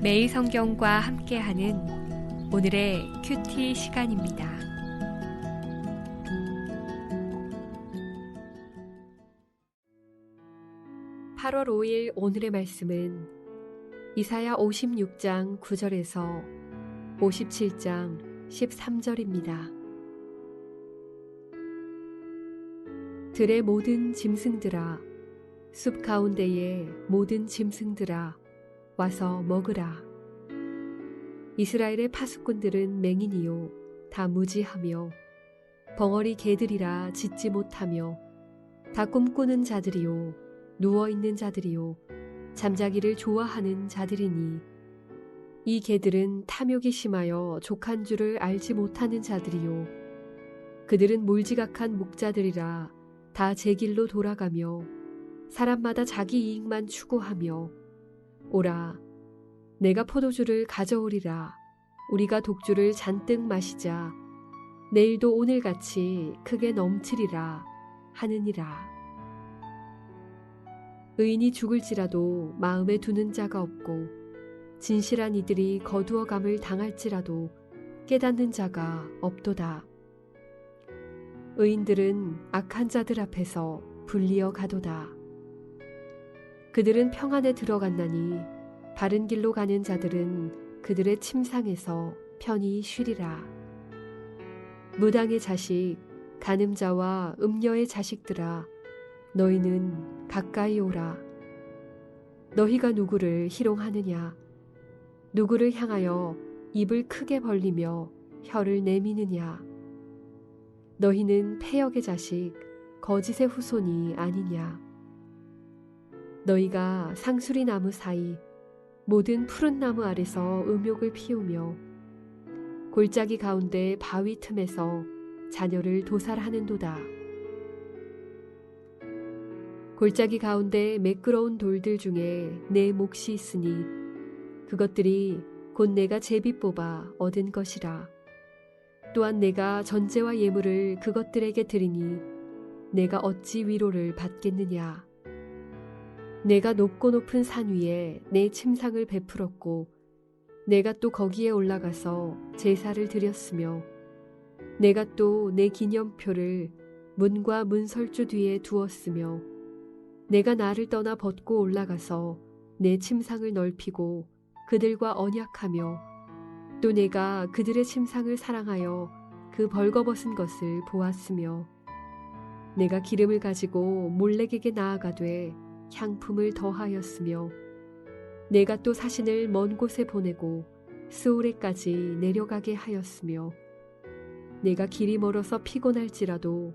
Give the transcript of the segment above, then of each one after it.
매일 성경과 함께하는 오늘의 큐티 시간입니다. (8월 5일) 오늘의 말씀은 이사야 56장 9절에서 57장 13절입니다. 들의 모든 짐승들아, 숲 가운데의 모든 짐승들아, 와서 먹으라. 이스라엘의 파수꾼들은 맹인이요 다 무지하며 벙어리 개들이라 짖지 못하며 다 꿈꾸는 자들이요 누워있는 자들이요 잠자기를 좋아하는 자들이니 이 개들은 탐욕이 심하여 족한 줄을 알지 못하는 자들이요 그들은 몰지각한 목자들이라 다 제 길로 돌아가며 사람마다 자기 이익만 추구하며 오라, 내가 포도주를 가져오리라. 우리가 독주를 잔뜩 마시자. 내일도 오늘같이 크게 넘치리라 하느니라. 의인이 죽을지라도 마음에 두는 자가 없고 진실한 이들이 거두어감을 당할지라도 깨닫는 자가 없도다. 의인들은 악한 자들 앞에서 불리어 가도다. 그들은 평안에 들어갔나니 바른 길로 가는 자들은 그들의 침상에서 편히 쉬리라. 무당의 자식, 간음자와 음녀의 자식들아, 너희는 가까이 오라. 너희가 누구를 희롱하느냐? 누구를 향하여 입을 크게 벌리며 혀를 내미느냐? 너희는 패역의 자식, 거짓의 후손이 아니냐? 너희가 상수리 나무 사이 모든 푸른 나무 아래서 음욕을 피우며 골짜기 가운데 바위 틈에서 자녀를 도살하는도다. 골짜기 가운데 매끄러운 돌들 중에 내 몫이 있으니 그것들이 곧 내가 제비 뽑아 얻은 것이라. 또한 내가 전제와 예물을 그것들에게 드리니 내가 어찌 위로를 받겠느냐. 내가 높고 높은 산 위에 내 침상을 베풀었고 내가 또 거기에 올라가서 제사를 드렸으며 내가 또 내 기념표를 문과 문설주 뒤에 두었으며 내가 나를 떠나 벗고 올라가서 내 침상을 넓히고 그들과 언약하며 또 내가 그들의 침상을 사랑하여 그 벌거벗은 것을 보았으며 내가 기름을 가지고 몰렉에게 나아가되 향품을 더하였으며 내가 또 사신을 먼 곳에 보내고 스오레까지 내려가게 하였으며 내가 길이 멀어서 피곤할지라도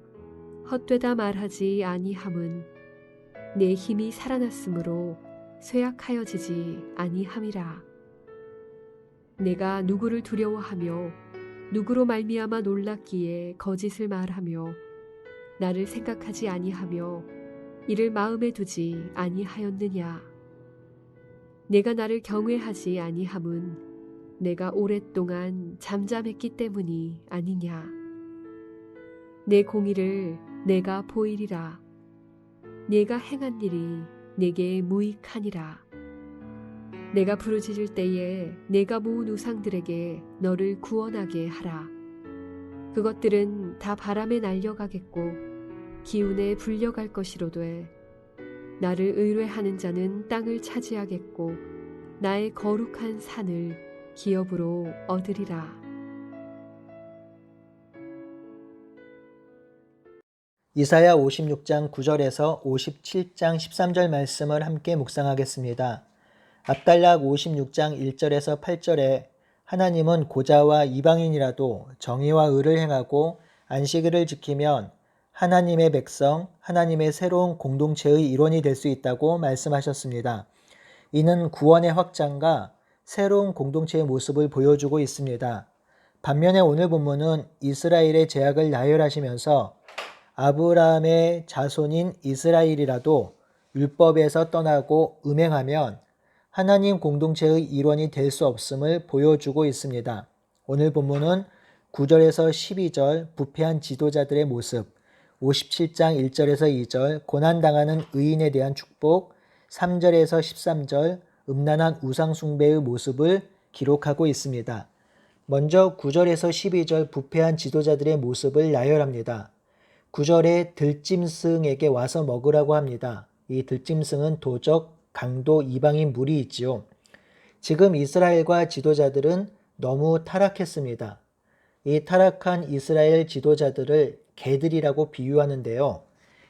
헛되다 말하지 아니함은 내 힘이 살아났으므로 쇠약하여지지 아니함이라. 내가 누구를 두려워하며 누구로 말미암아 놀랐기에 거짓을 말하며 나를 생각하지 아니하며 이를 마음에 두지 아니하였느냐. 내가 나를 경외하지 아니함은 내가 오랫동안 잠잠했기 때문이 아니냐. 내 공의를 내가 보이리라. 내가 행한 일이 내게 무익하니라. 내가 부르짖을 때에 내가 모은 우상들에게 너를 구원하게 하라. 그것들은 다 바람에 날려가겠고 기운에 불려갈 것이로되 나를 의뢰하는 자는 땅을 차지하겠고 나의 거룩한 산을 기업으로 얻으리라. 이사야 56장 9절에서 57장 13절 말씀을 함께 묵상하겠습니다. 앞달락 56장 1절에서 8절에 하나님은 고자와 이방인이라도 정의와 의를 행하고 안식일을 지키면 하나님의 백성, 하나님의 새로운 공동체의 일원이 될 수 있다고 말씀하셨습니다. 이는 구원의 확장과 새로운 공동체의 모습을 보여주고 있습니다. 반면에 오늘 본문은 이스라엘의 죄악을 나열하시면서 아브라함의 자손인 이스라엘이라도 율법에서 떠나고 음행하면 하나님 공동체의 일원이 될 수 없음을 보여주고 있습니다. 오늘 본문은 9절에서 12절 부패한 지도자들의 모습, 57장 1절에서 2절 고난당하는 의인에 대한 축복, 3절에서 13절 음란한 우상숭배의 모습을 기록하고 있습니다. 먼저 9절에서 12절 부패한 지도자들의 모습을 나열합니다. 9절에 들짐승에게 와서 먹으라고 합니다. 이 들짐승은 도적, 강도, 이방인 물이 있지요. 지금 이스라엘과 지도자들은 너무 타락했습니다. 이 타락한 이스라엘 지도자들을 개들이라고 비유하는데요.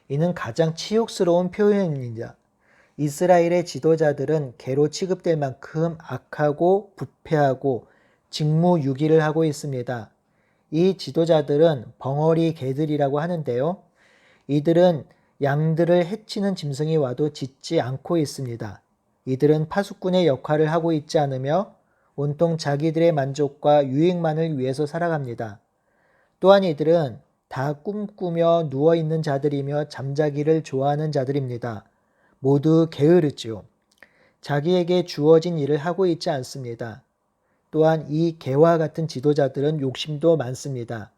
이는 가장 치욕스러운 표현입니다. 이스라엘의 지도자들은 개로 취급될 만큼 악하고 부패하고 직무유기를 하고 있습니다. 이 지도자들은 벙어리 개들이라고 하는데요. 이들은 양들을 해치는 짐승이 와도 짖지 않고 있습니다. 이들은 파수꾼의 역할을 하고 있지 않으며 온통 자기들의 만족과 유익만을 위해서 살아갑니다. 또한 이들은 다 꿈꾸며 누워있는 자들이며 잠자기를 좋아하는 자들입니다. 모두 게으르지요. 자기에게 주어진 일을 하고 있지 않습니다. 또한 이 개와 같은 지도자들은 욕심도 많습니다.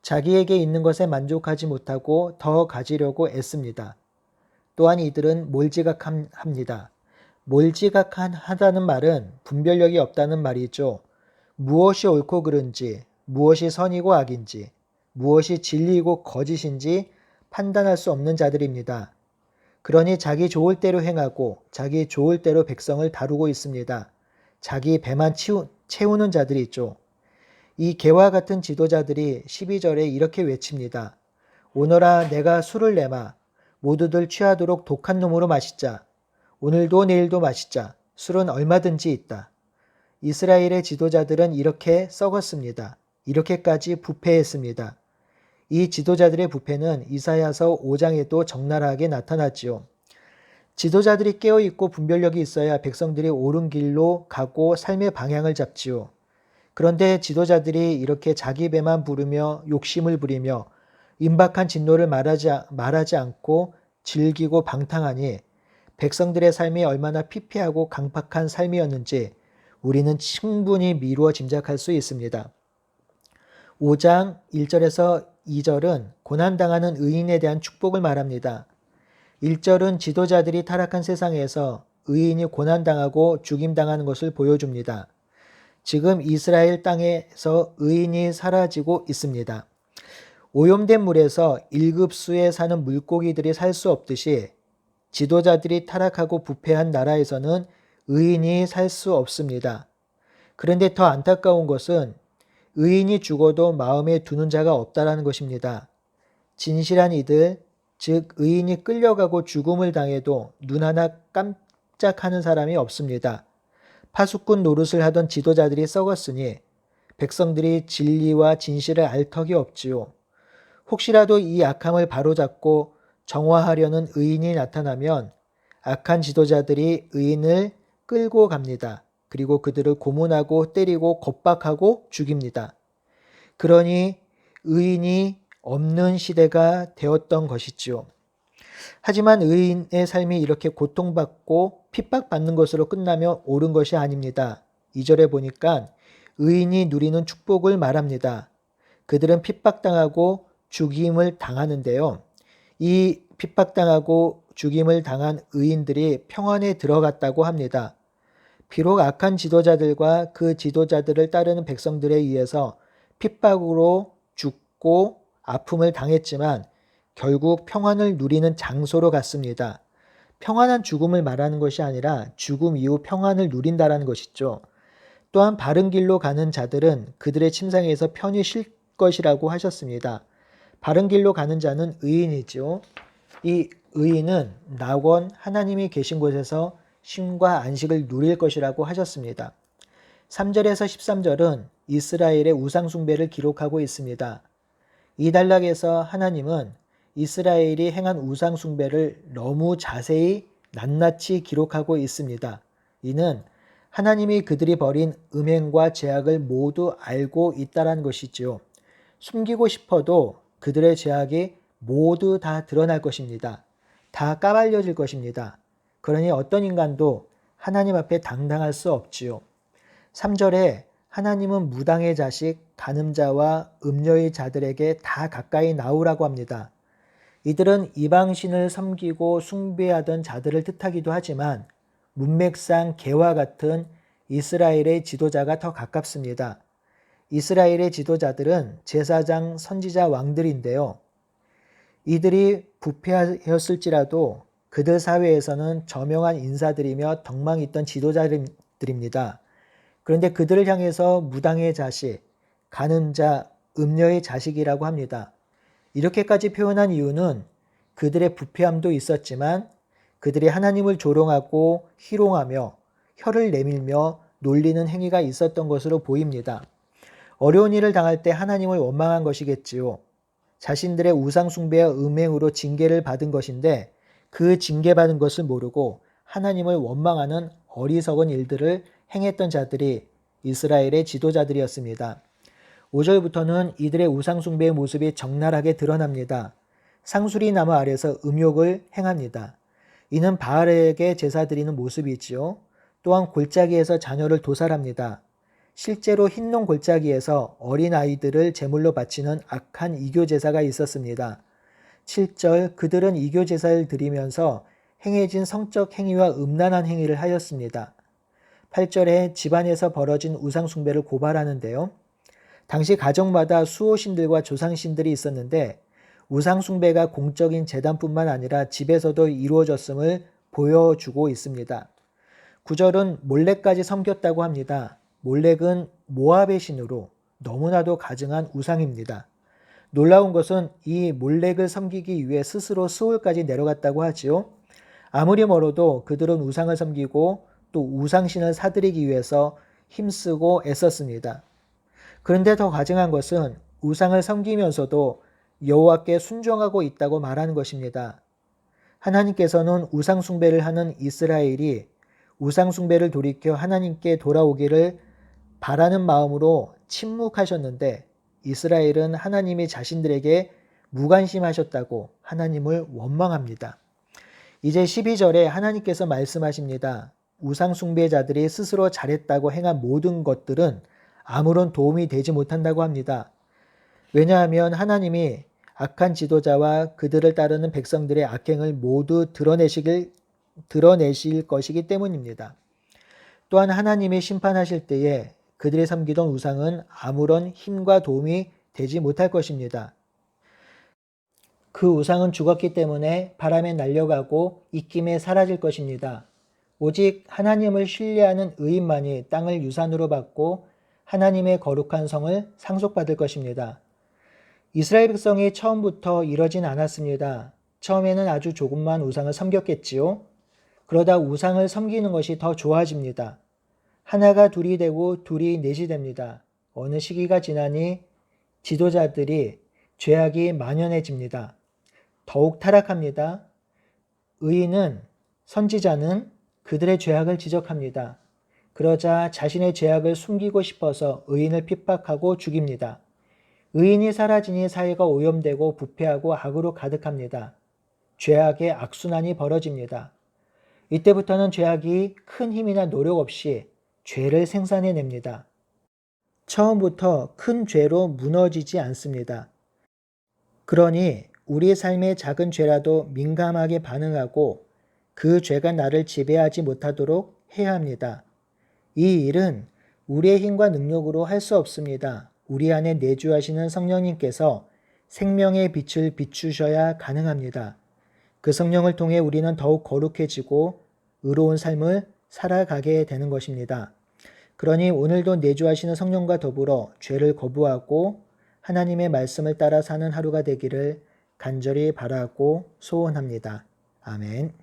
자기에게 있는 것에 만족하지 못하고 더 가지려고 애씁니다. 또한 이들은 몰지각합니다. 몰지각하다는 말은 분별력이 없다는 말이죠. 무엇이 옳고 그른지, 무엇이 선이고 악인지, 무엇이 진리이고 거짓인지 판단할 수 없는 자들입니다. 그러니 자기 좋을 대로 행하고 자기 좋을 대로 백성을 다루고 있습니다. 자기 배만 채우는 자들이 있죠. 이 개와 같은 지도자들이 12절에 이렇게 외칩니다. 오너라 내가 술을 내마 모두들 취하도록 독한 놈으로 마시자. 오늘도 내일도 마시자. 술은 얼마든지 있다. 이스라엘의 지도자들은 이렇게 썩었습니다. 이렇게까지 부패했습니다. 이 지도자들의 부패는 이사야서 5장에도 적나라하게 나타났지요. 지도자들이 깨어있고 분별력이 있어야 백성들이 옳은 길로 가고 삶의 방향을 잡지요. 그런데 지도자들이 이렇게 자기 배만 부르며 욕심을 부리며 임박한 진노를 말하지 않고 즐기고 방탕하니 백성들의 삶이 얼마나 피폐하고 강팍한 삶이었는지 우리는 충분히 미루어 짐작할 수 있습니다. 5장 1절에서 2절은 고난당하는 의인에 대한 축복을 말합니다. 1절은 지도자들이 타락한 세상에서 의인이 고난당하고 죽임당하는 것을 보여줍니다. 지금 이스라엘 땅에서 의인이 사라지고 있습니다. 오염된 물에서 1급수에 사는 물고기들이 살 수 없듯이 지도자들이 타락하고 부패한 나라에서는 의인이 살 수 없습니다. 그런데 더 안타까운 것은 의인이 죽어도 마음에 두는 자가 없다라는 것입니다. 진실한 이들, 즉 의인이 끌려가고 죽음을 당해도 눈 하나 깜짝하는 사람이 없습니다. 파수꾼 노릇을 하던 지도자들이 썩었으니 백성들이 진리와 진실을 알 턱이 없지요. 혹시라도 이 악함을 바로잡고 정화하려는 의인이 나타나면 악한 지도자들이 의인을 끌고 갑니다. 그리고 그들을 고문하고 때리고 겁박하고 죽입니다. 그러니 의인이 없는 시대가 되었던 것이지요. 하지만 의인의 삶이 이렇게 고통받고 핍박받는 것으로 끝나면 옳은 것이 아닙니다. 2절에 보니까 의인이 누리는 축복을 말합니다. 그들은 핍박당하고 죽임을 당하는데요. 이 핍박당하고 죽임을 당한 의인들이 평안에 들어갔다고 합니다. 비록 악한 지도자들과 그 지도자들을 따르는 백성들에 의해서 핍박으로 죽고 아픔을 당했지만 결국 평안을 누리는 장소로 갔습니다. 평안한 죽음을 말하는 것이 아니라 죽음 이후 평안을 누린다라는 것이죠. 또한 바른 길로 가는 자들은 그들의 침상에서 편히 쉴 것이라고 하셨습니다. 바른 길로 가는 자는 의인이지요. 이 의인은 낙원 하나님이 계신 곳에서 쉼과 안식을 누릴 것이라고 하셨습니다. 3절에서 13절은 이스라엘의 우상숭배를 기록하고 있습니다. 이 단락에서 하나님은 이스라엘이 행한 우상숭배를 너무 자세히 낱낱이 기록하고 있습니다. 이는 하나님이 그들이 벌인 음행과 죄악을 모두 알고 있다는 것이지요. 숨기고 싶어도 그들의 죄악이 모두 다 드러날 것입니다. 다 까발려질 것입니다. 그러니 어떤 인간도 하나님 앞에 당당할 수 없지요. 3절에 하나님은 무당의 자식, 간음자와 음녀의 자들에게 다 가까이 나오라고 합니다. 이들은 이방신을 섬기고 숭배하던 자들을 뜻하기도 하지만 문맥상 개와 같은 이스라엘의 지도자가 더 가깝습니다. 이스라엘의 지도자들은 제사장, 선지자, 왕들인데요. 이들이 부패하였을지라도 그들 사회에서는 저명한 인사들이며 덕망 있던 지도자들입니다. 그런데 그들을 향해서 무당의 자식, 가는 자, 음녀의 자식이라고 합니다. 이렇게까지 표현한 이유는 그들의 부패함도 있었지만 그들이 하나님을 조롱하고 희롱하며 혀를 내밀며 놀리는 행위가 있었던 것으로 보입니다. 어려운 일을 당할 때 하나님을 원망한 것이겠지요. 자신들의 우상 숭배와 음행으로 징계를 받은 것인데 그 징계받은 것을 모르고 하나님을 원망하는 어리석은 일들을 행했던 자들이 이스라엘의 지도자들이었습니다. 5절부터는 이들의 우상 숭배의 모습이 적나라하게 드러납니다. 상수리 나무 아래서 음욕을 행합니다. 이는 바알에게 제사 드리는 모습이지요. 또한 골짜기에서 자녀를 도살합니다. 실제로 흰농 골짜기에서 어린아이들을 제물로 바치는 악한 이교 제사가 있었습니다. 7절 그들은 이교 제사를 드리면서 행해진 성적 행위와 음란한 행위를 하였습니다. 8절에 집안에서 벌어진 우상 숭배를 고발하는데요. 당시 가정마다 수호신들과 조상신들이 있었는데 우상 숭배가 공적인 제단뿐만 아니라 집에서도 이루어졌음을 보여주고 있습니다. 9절은 몰렉까지 섬겼다고 합니다. 몰렉은 모압의 신으로 너무나도 가증한 우상입니다. 놀라운 것은 이 몰렉을 섬기기 위해 스스로 스올까지 내려갔다고 하지요. 아무리 멀어도 그들은 우상을 섬기고 또 우상신을 사들이기 위해서 힘쓰고 애썼습니다. 그런데 더 가증한 것은 우상을 섬기면서도 여호와께 순종하고 있다고 말하는 것입니다. 하나님께서는 우상 숭배를 하는 이스라엘이 우상 숭배를 돌이켜 하나님께 돌아오기를 바라는 마음으로 침묵하셨는데 이스라엘은 하나님이 자신들에게 무관심하셨다고 하나님을 원망합니다. 이제 12절에 하나님께서 말씀하십니다. 우상 숭배자들이 스스로 잘했다고 행한 모든 것들은 아무런 도움이 되지 못한다고 합니다. 왜냐하면 하나님이 악한 지도자와 그들을 따르는 백성들의 악행을 모두 드러내실 것이기 때문입니다. 또한 하나님이 심판하실 때에 그들이 섬기던 우상은 아무런 힘과 도움이 되지 못할 것입니다. 그 우상은 죽었기 때문에 바람에 날려가고 입김에 사라질 것입니다. 오직 하나님을 신뢰하는 의인만이 땅을 유산으로 받고 하나님의 거룩한 성을 상속받을 것입니다. 이스라엘 백성이 처음부터 이러진 않았습니다. 처음에는 아주 조금만 우상을 섬겼겠지요. 그러다 우상을 섬기는 것이 더 좋아집니다. 하나가 둘이 되고 둘이 넷이 됩니다. 어느 시기가 지나니 지도자들이 죄악이 만연해집니다. 더욱 타락합니다. 의인은 선지자는 그들의 죄악을 지적합니다. 그러자 자신의 죄악을 숨기고 싶어서 의인을 핍박하고 죽입니다. 의인이 사라지니 사회가 오염되고 부패하고 악으로 가득합니다. 죄악의 악순환이 벌어집니다. 이때부터는 죄악이 큰 힘이나 노력 없이 죄를 생산해냅니다. 처음부터 큰 죄로 무너지지 않습니다. 그러니 우리 삶의 작은 죄라도 민감하게 반응하고 그 죄가 나를 지배하지 못하도록 해야 합니다. 이 일은 우리의 힘과 능력으로 할 수 없습니다. 우리 안에 내주하시는 성령님께서 생명의 빛을 비추셔야 가능합니다. 그 성령을 통해 우리는 더욱 거룩해지고 의로운 삶을 살아가게 되는 것입니다. 그러니 오늘도 내주하시는 성령과 더불어 죄를 거부하고 하나님의 말씀을 따라 사는 하루가 되기를 간절히 바라고 소원합니다. 아멘.